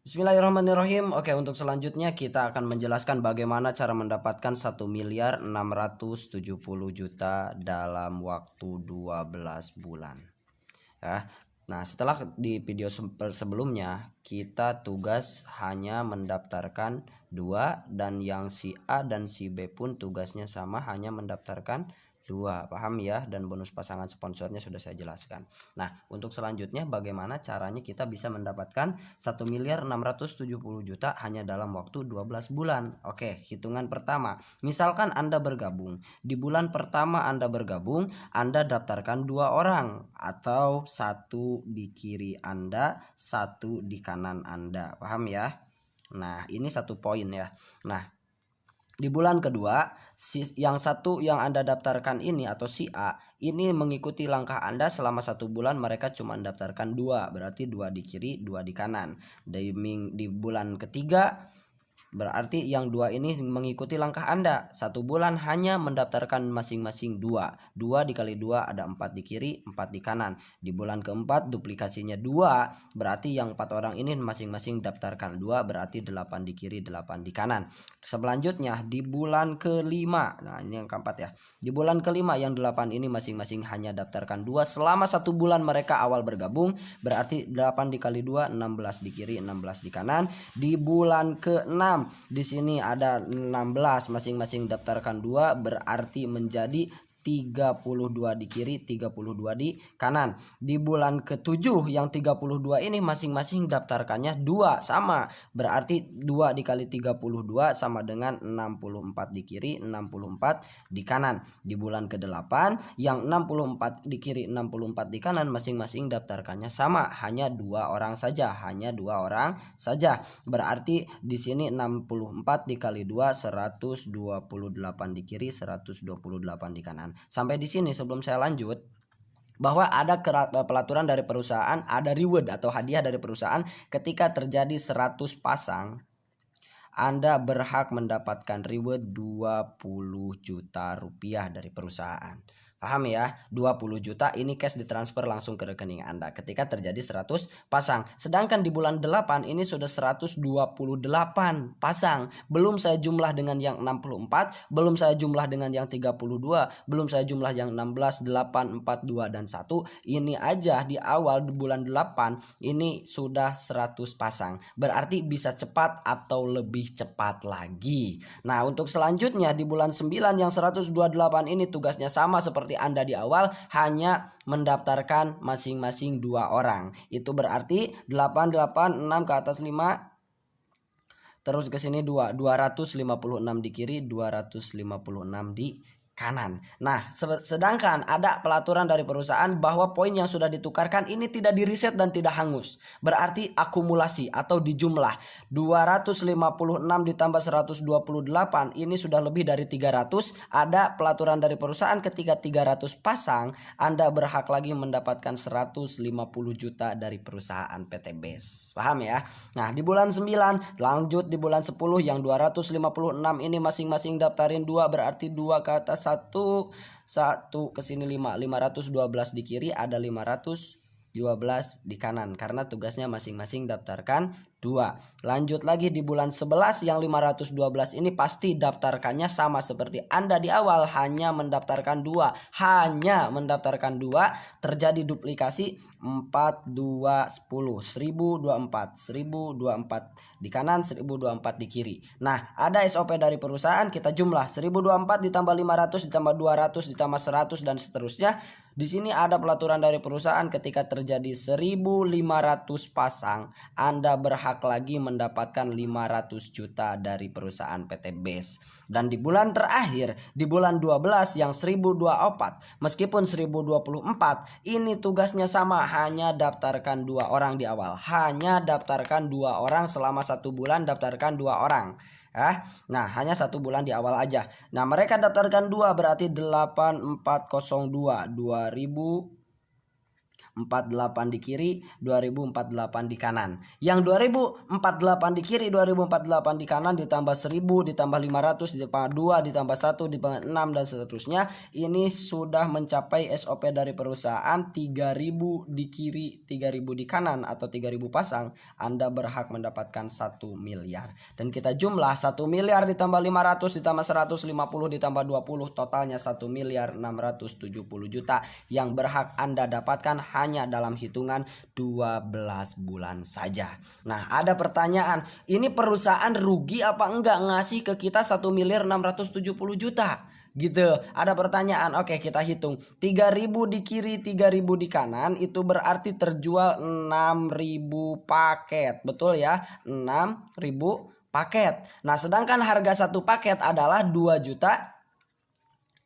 Bismillahirrahmanirrahim. Oke, untuk selanjutnya kita akan menjelaskan bagaimana cara mendapatkan 1.670.000.000 dalam waktu 12 bulan. Ya. Nah, setelah di video sebelumnya kita tugas hanya mendaftarkan dua, dan yang si A dan si B pun tugasnya sama, hanya mendaftarkan dua. Paham ya? Dan bonus pasangan sponsornya sudah saya jelaskan. Nah, untuk selanjutnya bagaimana caranya kita bisa mendapatkan 1.670.000.000 hanya dalam waktu 12 bulan. Oke, hitungan pertama. Misalkan Anda bergabung. Di bulan pertama Anda bergabung, Anda daftarkan dua orang, atau satu di kiri Anda, satu di kanan Anda. Paham ya? Nah, ini satu poin ya. Nah, di bulan kedua, yang satu yang Anda daftarkan ini atau si A ini mengikuti langkah Anda selama 1 bulan. Mereka cuma daftarkan dua, berarti dua di kiri, dua di kanan. Di bulan ketiga, berarti yang dua ini mengikuti langkah Anda. 1 bulan hanya mendaftarkan masing-masing dua. Dua dikali dua ada 4 di kiri, 4 di kanan. Di bulan keempat duplikasinya dua, berarti yang 4 orang ini masing-masing daftarkan dua, berarti 8 di kiri, 8 di kanan. Selanjutnya di bulan kelima, nah ini yang keempat ya. Di bulan kelima yang 8 ini masing-masing hanya daftarkan dua selama 1 bulan mereka awal bergabung, berarti 8 dikali 2 16 di kiri, 16 di kanan. Di bulan ke-6 di sini ada 16, masing-masing daftarkan dua, berarti menjadi 32 di kiri, 32 di kanan. Di bulan ke-7 yang 32 ini masing-masing daftarkannya dua, sama. Berarti 2 dikali 32 sama dengan 64 di kiri, 64 di kanan. Di bulan ke-8 yang 64 di kiri, 64 di kanan, masing-masing daftarkannya sama, hanya dua orang saja, Berarti di sini 64 dikali 2 128 di kiri, 128 di kanan. Sampai di sini sebelum saya lanjut, bahwa ada pelaturan dari perusahaan, ada reward atau hadiah dari perusahaan ketika terjadi 100 pasang. Anda berhak mendapatkan reward 20 juta rupiah dari perusahaan. Paham ya? 20 juta ini cash ditransfer langsung ke rekening Anda ketika terjadi 100 pasang. Sedangkan di bulan 8 ini sudah 128 pasang. Belum saya jumlah dengan yang 64, belum saya jumlah dengan yang 32, belum saya jumlah yang 16, 8, 4, 2, dan 1. Ini aja di awal di bulan 8 ini sudah 100 pasang. Berarti bisa cepat atau lebih cepat lagi. Nah, untuk selanjutnya di bulan 9 yang 128 ini tugasnya sama seperti Anda di awal, hanya mendaftarkan masing-masing dua orang. Itu berarti 8, 8, 6 ke atas 5, terus ke sini 2, 256 di kiri, 256 di kanan. Nah, sedangkan ada pelaturan dari perusahaan bahwa poin yang sudah ditukarkan ini tidak di-reset dan tidak hangus. Berarti akumulasi atau dijumlah. 256 ditambah 128 ini sudah lebih dari 300. Ada pelaturan dari perusahaan ketika 300 pasang, Anda berhak lagi mendapatkan 150 juta dari perusahaan PT BES. Paham ya? Nah, di bulan 9 lanjut di bulan 10 yang 256 ini masing-masing daftarin dua, berarti 2 ke atas 1 ke sini 5, 512 di kiri, ada 512 di kanan karena tugasnya masing-masing daftarkan 2. Lanjut lagi di bulan 11 yang 512 ini pasti daftarkannya sama seperti Anda di awal, hanya mendaftarkan 2, terjadi duplikasi 4 2 10, 1024 di kanan, 1024 di kiri. Nah, ada SOP dari perusahaan, kita jumlah 1024 ditambah 500 ditambah 200 ditambah 100 dan seterusnya. Di sini ada pelaturan dari perusahaan ketika terjadi 1500 pasang, Anda berhak lagi mendapatkan 500 juta dari perusahaan PT BES. Dan di bulan terakhir, di bulan 12 yang 1024, meskipun 1024 ini tugasnya sama, hanya daftarkan 2 orang di awal. Hanya daftarkan 2 orang selama 1 bulan, daftarkan 2 orang. Nah, hanya 1 bulan di awal aja. Nah, mereka daftarkan 2 berarti 8402 2000 2048 di kiri, 2048 di kanan. Yang 2048 di kiri, 2048 di kanan ditambah 1000 ditambah 500 ditambah 2 ditambah 1 ditambah 6 dan seterusnya. Ini sudah mencapai SOP dari perusahaan 3000 di kiri, 3000 di kanan atau 3000 pasang. Anda berhak mendapatkan 1 miliar. Dan kita jumlah 1 miliar ditambah 500 ditambah 150 ditambah 20 totalnya 1 miliar 670 juta yang berhak Anda dapatkan hanya dalam hitungan 12 bulan saja. Nah, ada pertanyaan, ini perusahaan rugi apa enggak ngasih ke kita 1 miliar 670 juta? Gitu. Ada pertanyaan. Oke, kita hitung. 3000 di kiri, 3000 di kanan itu berarti terjual 6000 paket. Betul ya? 6000 paket. Nah, sedangkan harga satu paket adalah 2 juta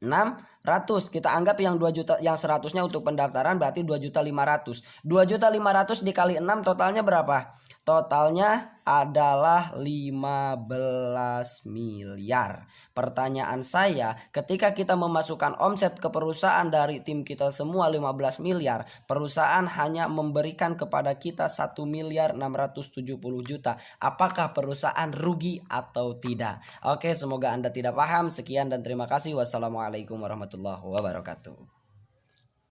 600. Kita anggap yang 2 juta, yang 100-nya untuk pendaftaran berarti 2.500.000. 2.500.000 dikali 6 totalnya berapa? Totalnya adalah 15 miliar. Pertanyaan saya, ketika kita memasukkan omset ke perusahaan dari tim kita semua 15 miliar, perusahaan hanya memberikan kepada kita 1 miliar 670 juta. Apakah perusahaan rugi atau tidak? Oke, semoga Anda tidak paham. Sekian dan terima kasih. Wassalamualaikum warahmatullahi wabarakatuh.